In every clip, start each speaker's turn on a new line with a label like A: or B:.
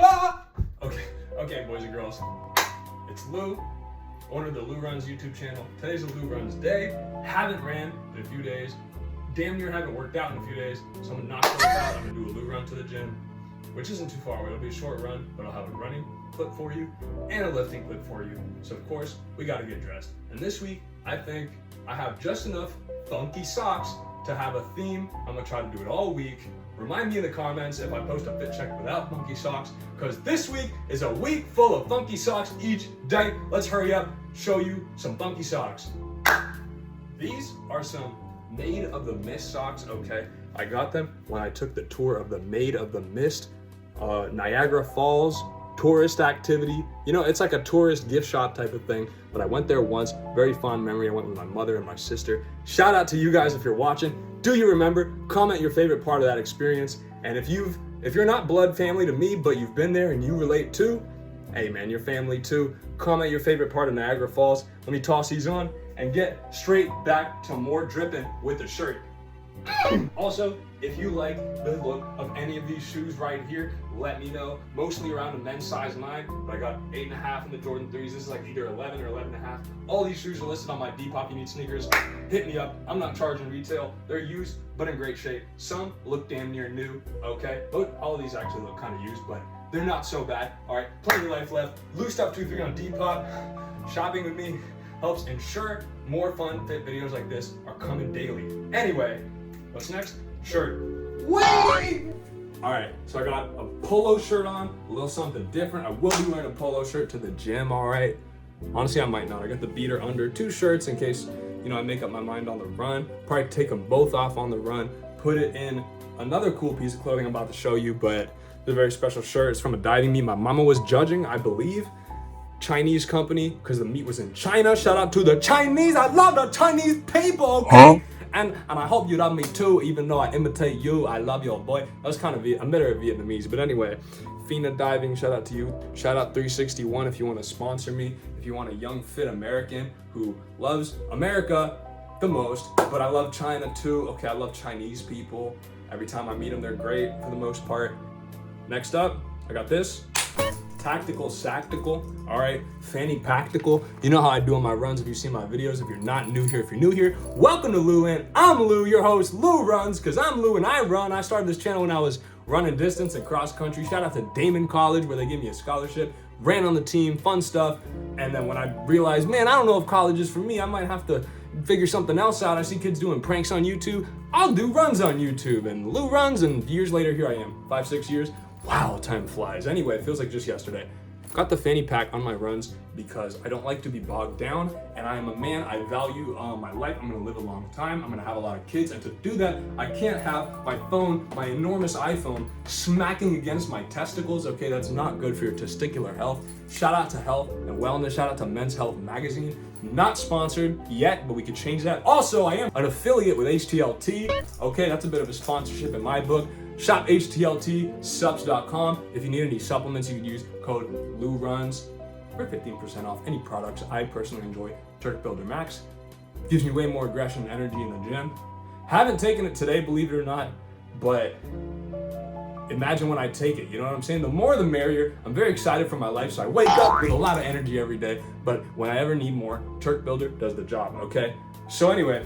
A: Ah! Okay, boys and girls. It's Lou, owner of the Lou Runs YouTube channel. Today's the Lou Runs day. Haven't ran in a few days. Damn near haven't worked out in a few days. So I'm gonna knock those out. I'm gonna do a Lou run to the gym, which isn't too far away. It'll be a short run, but I'll have a running clip for you and a lifting clip for you. So of course, we gotta get dressed. And this week, I think I have just enough funky socks to have a theme. I'm gonna try to do it all week. Remind me in the comments if I post a fit check without funky socks, because this week is a week full of funky socks each day. Let's hurry up, show you some funky socks. These are some Made of the Mist socks, okay? I got them when I took the tour of the Made of the Mist Niagara Falls tourist activity. You know, it's like a tourist gift shop type of thing, but I went there once, very fond memory. I went with my mother and my sister. Shout out to you guys if you're watching. Do you remember? Comment your favorite part of that experience. And if you're not blood family to me, but you've been there and you relate too, hey man, you're family too. Comment your favorite part of Niagara Falls. Let me toss these on and get straight back to more dripping with the shirt. Also, if you like the look of any of these shoes right here, let me know. Mostly around a men's size 9, but I got 8.5 in the Jordan 3s. This is like either 11 or 11.5. All these shoes are listed on my DEPOP. You need sneakers, hit me up. I'm not charging retail. They're used, but in great shape. Some look damn near new, okay? But all of these actually look kind of used, but they're not so bad. All right, plenty of life left. Lou Stuff 23 on Depop. Shopping with me helps ensure more fun fit videos like this are coming daily. Anyway, what's next? Shirt. Wait! All right, so I got a polo shirt on, a little something different. I will be wearing a polo shirt to the gym, all right? Honestly, I might not. I got the beater under, 2 shirts in case, I make up my mind on the run. Probably take them both off on the run, put it in another cool piece of clothing I'm about to show you, but it's a very special shirt. It's from a diving meet my mama was judging, I believe. Chinese company, because the meet was in China. Shout out to the Chinese. I love the Chinese people, okay? Huh? And I hope you love me too, even though I imitate you. I love your boy. That's kind of, I'm better at Vietnamese. But anyway, Fina Diving, shout out to you. Shout out 361 if you want to sponsor me. If you want a young, fit American who loves America the most, but I love China too. Okay, I love Chinese people. Every time I meet them, they're great for the most part. Next up, I got this. Tactical Sactical, all right, fanny pactical. You know how I do on my runs if you've seen my videos. If you're not new here, if you're new here, welcome to Lou and I'm Lou, your host, Lou Runs, because I'm Lou and I run. I started this channel when I was running distance and cross country. Shout out to Damon College where they gave me a scholarship, ran on the team, fun stuff. And then when I realized, man, I don't know if college is for me, I might have to figure something else out. I see kids doing pranks on YouTube. I'll do runs on YouTube, and Lou runs, and years later, here I am, 5-6 years. Wow, time flies. Anyway, it feels like just yesterday. Got the fanny pack on my runs because I don't like to be bogged down, and I am a man. I value my life. I'm gonna live a long time. I'm gonna have a lot of kids, and to do that, I can't have my phone, my enormous iPhone, smacking against my testicles. Okay, that's not good for your testicular health. Shout out to health and wellness. Shout out to Men's Health Magazine. Not sponsored yet, but we could change that. Also, I am an affiliate with HTLT. Okay, that's a bit of a sponsorship in my book. Shop HTLTsubs.com. If you need any supplements, you can use code LouRuns for 15% off any products I personally enjoy. Turk Builder Max gives me way more aggression and energy in the gym. Haven't taken it today, believe it or not, but imagine when I take it, you know what I'm saying? The more the merrier. I'm very excited for my life, so I wake up with a lot of energy every day, but when I ever need more, Turk Builder does the job, okay? So anyway,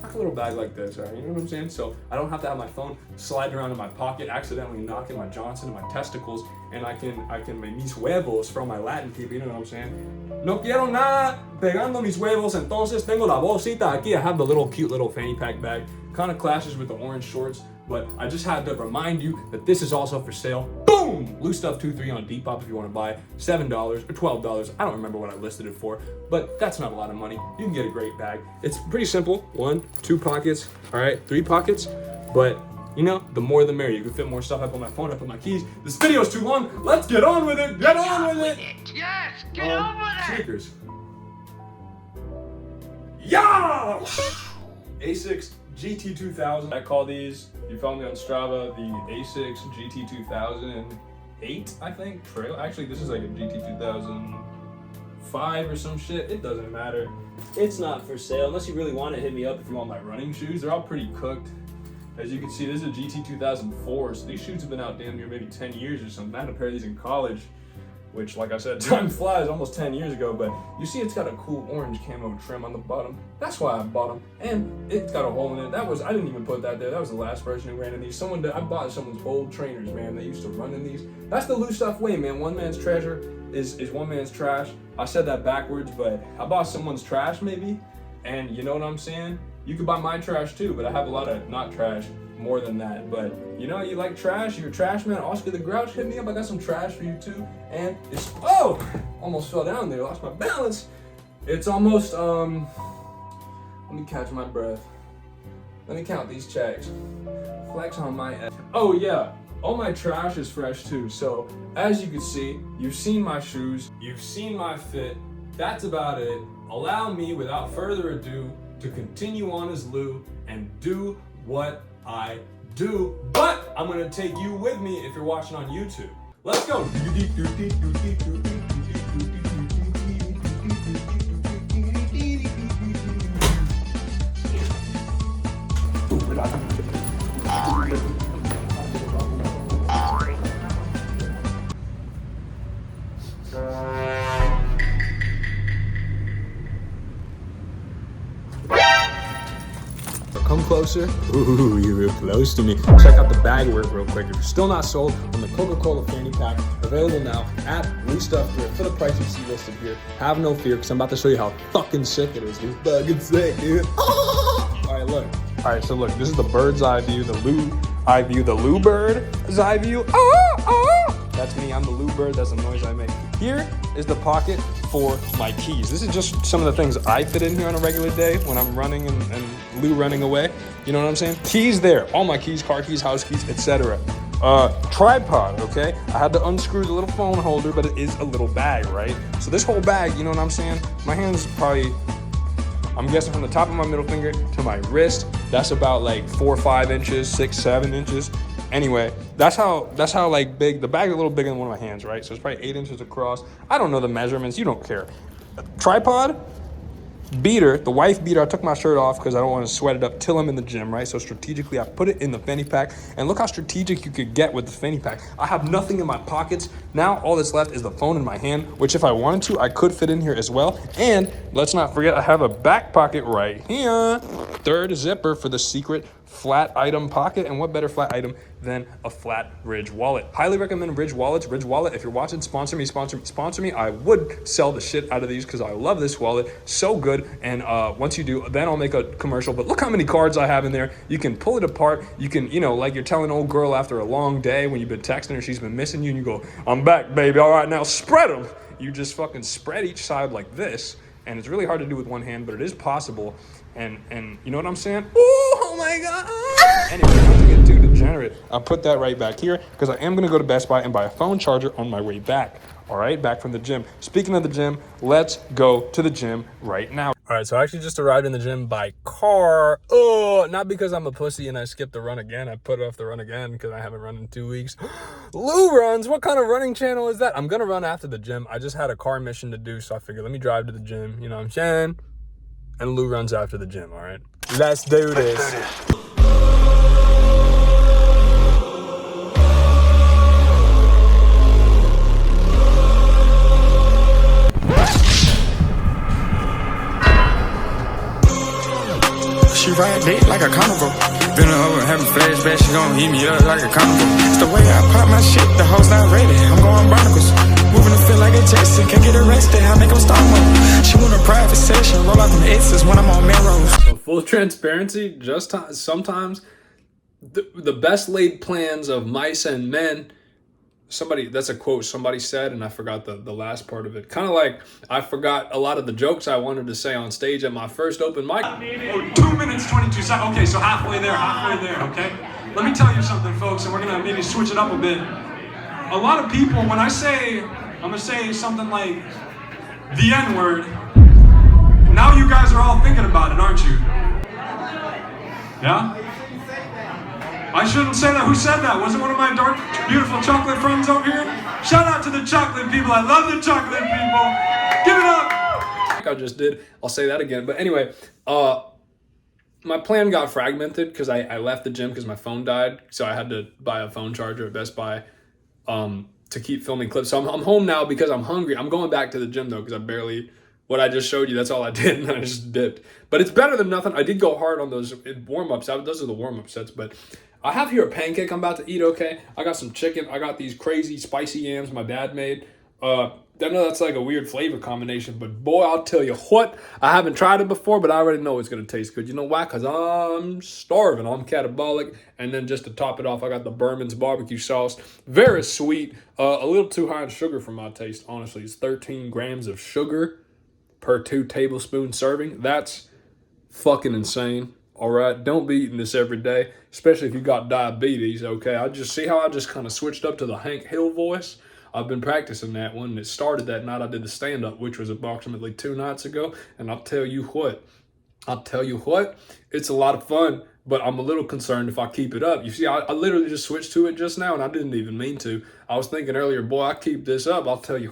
A: a little bag like this, all right? You know what I'm saying? So I don't have to have my phone sliding around in my pocket, accidentally knocking my Johnson and my testicles, and I can make mis huevos from my Latin people, you know what I'm saying? No quiero nada pegando mis huevos, entonces tengo la bolsita aquí. I have the little cute little fanny pack bag. Kind of clashes with the orange shorts, but I just had to remind you that this is also for sale. Boom! Lou Stuff 23 on Depop if you want to buy $7 or $12. I don't remember what I listed it for, but that's not a lot of money. You can get a great bag. It's pretty simple. 1, 2 pockets, all right, 3 pockets, but the more the merrier. You can fit more stuff. I put my phone, I put my keys. This video's too long. Let's get on with it. Get on with it.
B: Yes, get on with it.
A: Sneakers. Yeah! A6 GT2000. I call these, you follow me on Strava, the A6 GT2008, I think, trail. Actually, this is like a GT2005 or some shit. It doesn't matter. It's not for sale. Unless you really want to hit me up if you want my running shoes. They're all pretty cooked. As you can see, this is a GT 2004, so these shoes have been out damn near maybe 10 years or something. I had a pair of these in college, which, like I said, time flies, almost 10 years ago, but you see it's got a cool orange camo trim on the bottom. That's why I bought them, and it's got a hole in it. I didn't even put that there. That was the last person who ran in these. I bought someone's old trainers, man. They used to run in these. That's the loose stuff way, man. One man's treasure is one man's trash. I said that backwards, but I bought someone's trash maybe, and you know what I'm saying? You could buy my trash too, but I have a lot of not trash more than that. But you know, you like trash, you're a trash man. Oscar the Grouch, hit me up. I got some trash for you too. And it's, oh, almost fell down there, lost my balance. It's almost, let me catch my breath. Let me count these checks. Flex on my ass. Oh yeah, all my trash is fresh too. So as you can see, you've seen my shoes, you've seen my fit. That's about it. Allow me, without further ado, to continue on as Lou and do what I do, but I'm gonna take you with me if you're watching on YouTube. Let's go. Come closer. Ooh, you're real close to me. Check out the bag work real quick. If you're still not sold on the Coca-Cola fanny pack, available now at Lou Stuff Thrift for the price you see listed here. Have no fear, because I'm about to show you how fucking sick it is, dude. Fucking sick, dude. All right, look. All right, so look, this is the bird's eye view, the Lou eye view, the Lou bird's eye view. That's me, I'm the Lou bird, that's the noise I make. Here is the pocket for my keys. This is just some of the things I fit in here on a regular day when I'm running and Lou running away. You know what I'm saying? Keys there, all my keys, car keys, house keys, etc. Tripod, okay? I had to unscrew the little phone holder, but it is a little bag, right? So this whole bag, you know what I'm saying? My hand's probably, I'm guessing from the top of my middle finger to my wrist, that's about like 4 or 5 inches, 6, 7 inches. Anyway, that's how like big, the bag's a little bigger than one of my hands, right? So it's probably 8 inches across. I don't know the measurements, you don't care. Tripod, beater, the wife beater, I took my shirt off because I don't want to sweat it up till I'm in the gym, right? So strategically, I put it in the fanny pack, and look how strategic you could get with the fanny pack. I have nothing in my pockets. Now, all that's left is the phone in my hand, which if I wanted to, I could fit in here as well. And let's not forget, I have a back pocket right here. Third zipper for the secret flat item pocket, and what better flat item than a flat Ridge wallet. Highly recommend Ridge wallets. Ridge wallet, if you're watching, sponsor me. I would sell the shit out of these because I love this wallet, so good. And once you do, then I'll make a commercial. But look how many cards I have in there. You can pull it apart. You can, you know, like you're telling an old girl after a long day when you've been texting her, she's been missing you, and you go, I'm back, baby. All right, now spread them. You just fucking spread each side like this. And it's really hard to do with one hand, but it is possible. And you know what I'm saying? Oh my God. Anyway, not to get too degenerate, I'll put that right back here because I am going to go to Best Buy and buy a phone charger on my way back. All right, back from the gym. Speaking of the gym, let's go to the gym right now. All right, so I actually just arrived in the gym by car. Oh, not because I'm a pussy and I skipped the run again. I put off the run again because I haven't run in 2 weeks. Lou runs. What kind of running channel is that? I'm going to run after the gym. I just had a car mission to do, so I figured let me drive to the gym. You know what I'm saying? And Lou runs after the gym, all right? Let's do this.
C: She ride dick like a carnival. Been over having flashbacks, she gon' eat me up like a carnival. It's the way I pop my shit, the hoes not ready. I'm going barnacles. Moving to feel like a Jackson, can't get arrested, I make them start move. She want a private session, roll out them X's when I'm on Melrose.
A: So full transparency, just sometimes the best laid plans of mice and men. Somebody, that's a quote somebody said, and I forgot the last part of it. Kind of like I forgot a lot of the jokes I wanted to say on stage at my first open mic. Oh, 2 minutes, 22 seconds. Okay, so halfway there, okay? Let me tell you something, folks, and we're gonna maybe switch it up a bit. A lot of people, when I'm gonna say something like the N-word, now you guys are all thinking about it, aren't you? Yeah? I shouldn't say that. Who said that? Was it one of my dark, beautiful chocolate friends over here? Shout out to the chocolate people. I love the chocolate people. Give it up. Like I just did. I'll say that again. But anyway, my plan got fragmented because I left the gym because my phone died. So I had to buy a phone charger at Best Buy to keep filming clips. So I'm home now because I'm hungry. I'm going back to the gym though because what I just showed you, that's all I did, and I just dipped. But it's better than nothing. I did go hard on those warm-ups. Those are the warm-up sets. But I have here a pancake I'm about to eat, okay? I got some chicken. I got these crazy spicy yams my dad made. I know that's like a weird flavor combination, but boy, I'll tell you what, I haven't tried it before, but I already know it's going to taste good. You know why? Because I'm starving. I'm catabolic. And then just to top it off, I got the Berman's barbecue sauce. Very sweet. A little too high in sugar for my taste, honestly. It's 13 grams of sugar per 2 tablespoon serving. That's fucking insane. All right, don't be eating this every day, especially if you got diabetes, okay? I just see how I just kind of switched up to the Hank Hill voice. I've been practicing that one. It started that night I did the stand-up, which was approximately 2 nights ago. And I'll tell you what, it's a lot of fun, but I'm a little concerned if I keep it up. You see, I literally just switched to it just now, and I didn't even mean to. I was thinking earlier, boy, I keep this up. I'm talking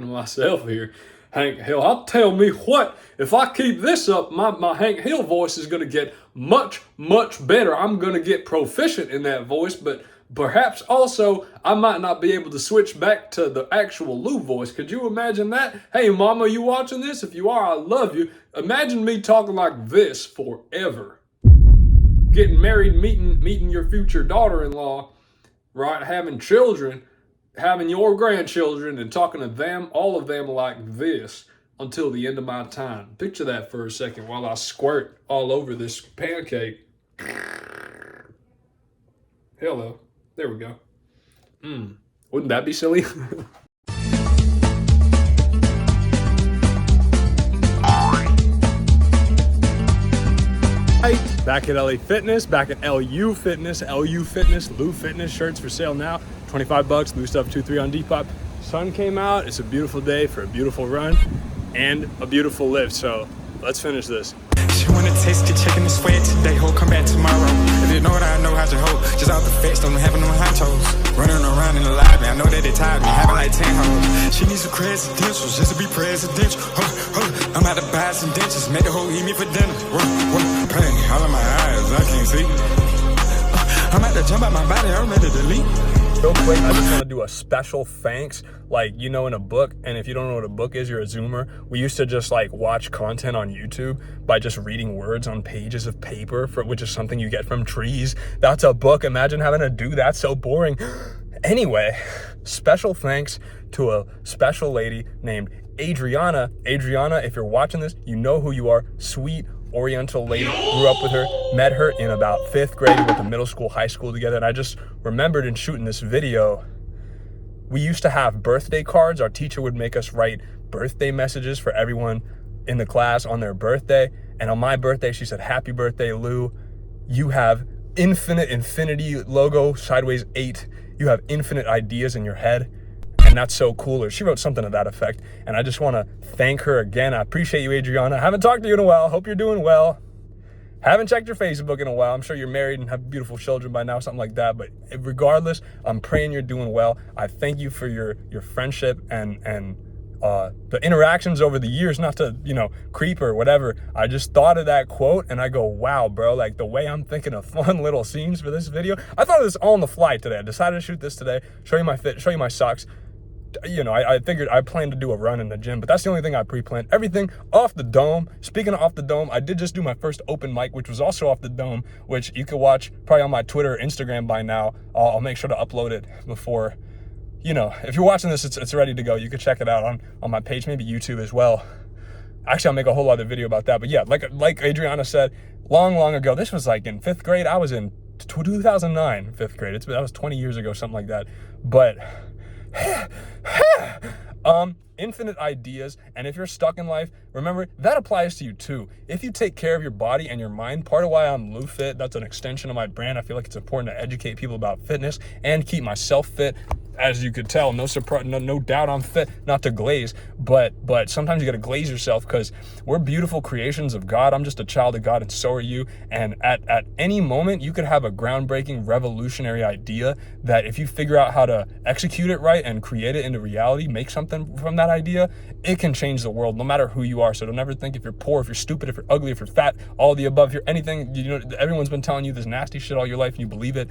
A: to myself here. Hank Hill, I'll tell me what, if I keep this up, my Hank Hill voice is going to get much, much better. I'm going to get proficient in that voice, but perhaps also I might not be able to switch back to the actual Lou voice. Could you imagine that? Hey, mama, you watching this? If you are, I love you. Imagine me talking like this forever. Getting married, meeting your future daughter-in-law, right? Having children, having your grandchildren, and talking to them, all of them like this until the end of my time. Picture that for a second while I squirt all over this pancake. Hello. There we go. Wouldn't that be silly? Back at LA Fitness, back at LU Fitness, Lou Fitness shirts for sale now. $25, Lou stuff 2-3 on Depop. Sun came out. It's a beautiful day for a beautiful run and a beautiful lift. So let's finish this.
C: She wanna taste the chicken and sweat today, ho, come back tomorrow. If you know what I know, how's your hoe? Just out the fence, don't having them hot toes. Running around in the lobby, I know that they tired me, having like 10 hoes. She needs some credentials just to be presidential. I'm about to buy some dentures, make the hoe eat me for dinner. Pain, all in my eyes, I can't see. I'm about to jump out my body, I'm ready to leave.
A: Real quick, I just want to do a special thanks, like, you know, in a book, and if you don't know what a book is, you're a Zoomer. We used to just like watch content on YouTube by just reading words on pages of paper, which is something you get from trees. That's a book. Imagine having to do that, so boring. Anyway, special thanks to a special lady named Adriana. Adriana, if you're watching this, you know who you are. Sweet Oriental lady, grew up with her, met her in about 5th grade, we went to middle school, high school together, and I just remembered in shooting this video, we used to have birthday cards. Our teacher would make us write birthday messages for everyone in the class on their birthday, and on my birthday, she said, "Happy birthday, Lou. You have infinity logo, sideways 8. You have infinite ideas in your head." And that's so cool. Or she wrote something to that effect. And I just want to thank her again. I appreciate you, Adriana. I haven't talked to you in a while. Hope you're doing well. Haven't checked your Facebook in a while. I'm sure you're married and have beautiful children by now, something like that. But regardless, I'm praying you're doing well. I thank you for your friendship and the interactions over the years, not to, creep or whatever. I just thought of that quote and I go, wow, bro, like the way I'm thinking of fun little scenes for this video. I thought of this all on the fly today. I decided to shoot this today, show you my fit, show you my socks. I figured I planned to do a run in the gym, but that's the only thing I pre-planned. Everything off the dome. Speaking of off the dome, I did just do my first open mic, which was also off the dome, which you can watch probably on my Twitter or Instagram by now. I'll make sure to upload it before, if you're watching this, it's ready to go. You can check it out on my page, maybe YouTube as well. Actually, I'll make a whole other video about that. But yeah, like Adriana said, long ago, this was like in 5th grade. I was in 2009, 5th grade. That was 20 years ago, something like that. But infinite ideas, and if you're stuck in life, remember that applies to you too. If you take care of your body and your mind, part of why I'm Lou Fit, that's an extension of my brand. I feel like it's important to educate people about fitness and keep myself fit. as you could tell, no surprise, no doubt I'm fit not to glaze, but sometimes you got to glaze yourself, because we're beautiful creations of God. I'm just a child of God, and so are you. And at any moment, you could have a groundbreaking, revolutionary idea that if you figure out how to execute it right and create it into reality, make something from that idea, it can change the world, no matter who you are. So don't ever think if you're poor, if you're stupid, if you're ugly, if you're fat, all the above, if you're anything, everyone's been telling you this nasty shit all your life and you believe it,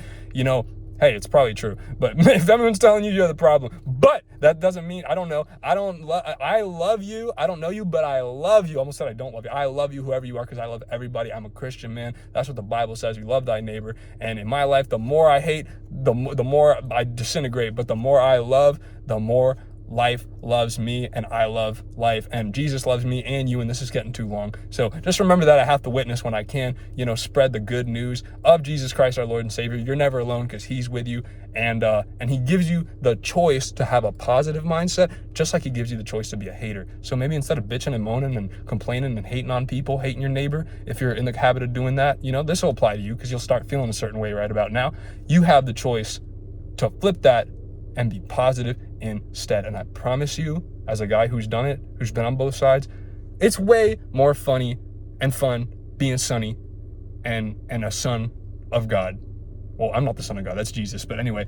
A: hey, it's probably true. But if everyone's telling you, you're the problem. But that doesn't mean, I love you. I don't know you, but I love you. I almost said I don't love you. I love you, whoever you are, because I love everybody. I'm a Christian, man. That's what the Bible says. You love thy neighbor. And in my life, the more I hate, the more I disintegrate. But the more I love, the more life loves me, and I love life, and Jesus loves me and you, and this is getting too long. So just remember that I have to witness when I can, spread the good news of Jesus Christ, our Lord and Savior. You're never alone, because he's with you, and he gives you the choice to have a positive mindset, just like he gives you the choice to be a hater. So maybe instead of bitching and moaning and complaining and hating on people, hating your neighbor, if you're in the habit of doing that, this will apply to you, because you'll start feeling a certain way right about now. You have the choice to flip that and be positive instead. And I promise you, as a guy who's done it, who's been on both sides, it's way more funny and fun being Sonny and a son of God. Well, I'm not the son of God, that's Jesus. But anyway,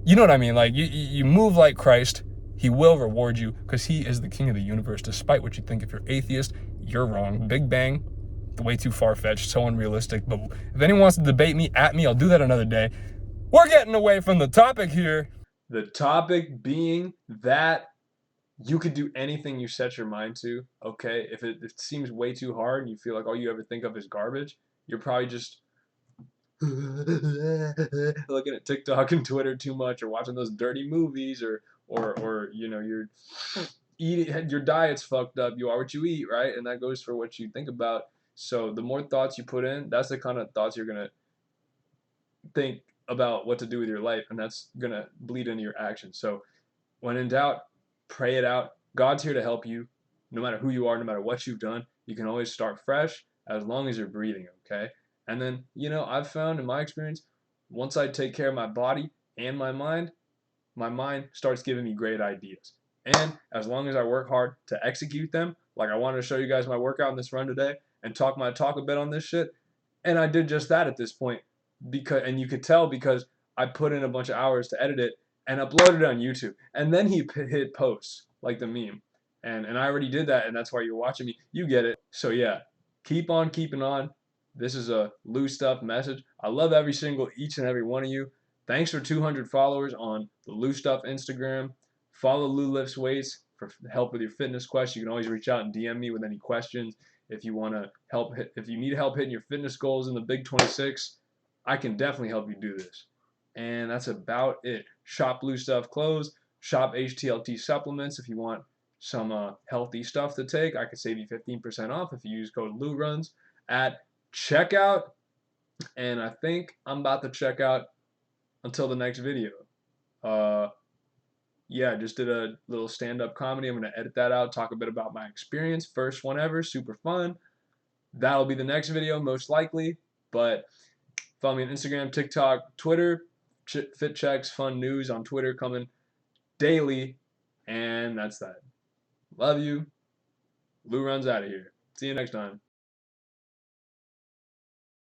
A: you know what I mean? Like, you move like Christ, he will reward you, because he is the king of the universe, despite what you think. If you're atheist, you're wrong. Big Bang, way too far-fetched, so unrealistic. But if anyone wants to debate me, at me, I'll do that another day. We're getting away from the topic here. The topic being that you could do anything you set your mind to, okay? If it seems way too hard and you feel like all you ever think of is garbage, you're probably just looking at TikTok and Twitter too much, or watching those dirty movies, or you're eating, your diet's fucked up. You are what you eat, right? And that goes for what you think about. So the more thoughts you put in, that's the kind of thoughts you're gonna think about what to do with your life, and that's gonna bleed into your actions. So when in doubt, pray it out. God's here to help you, no matter who you are, no matter what you've done. You can always start fresh as long as you're breathing, okay? And then, I've found in my experience, once I take care of my body and my mind starts giving me great ideas. And as long as I work hard to execute them, like I wanted to show you guys my workout in this run today and talk a bit on this shit, and I did just that at this point. And you could tell, because I put in a bunch of hours to edit it and upload it on YouTube, and then he hit post, like the meme, and I already did that, and that's why you're watching me. You get it. So yeah, keep on keeping on. This is a Lou Stuff message. I love each and every one of you. Thanks for 200 followers on the Lou Stuff Instagram. Follow Lou Lifts Weights for help with your fitness questions. You can always reach out and DM me with any questions if you want to if you need help hitting your fitness goals in the Big 26. I can definitely help you do this. And that's about it. Shop Lou Stuff clothes. Shop HTLT supplements if you want some healthy stuff to take. I could save you 15% off if you use code LouRuns at checkout. And I think I'm about to check out until the next video. Yeah, I just did a little stand-up comedy. I'm going to edit that out, talk a bit about my experience. First one ever, super fun. That'll be the next video, most likely. But follow me on Instagram, TikTok, Twitter, Fit Checks, Fun News on Twitter coming daily. And that's that. Love you. Lou runs out of here. See you next time.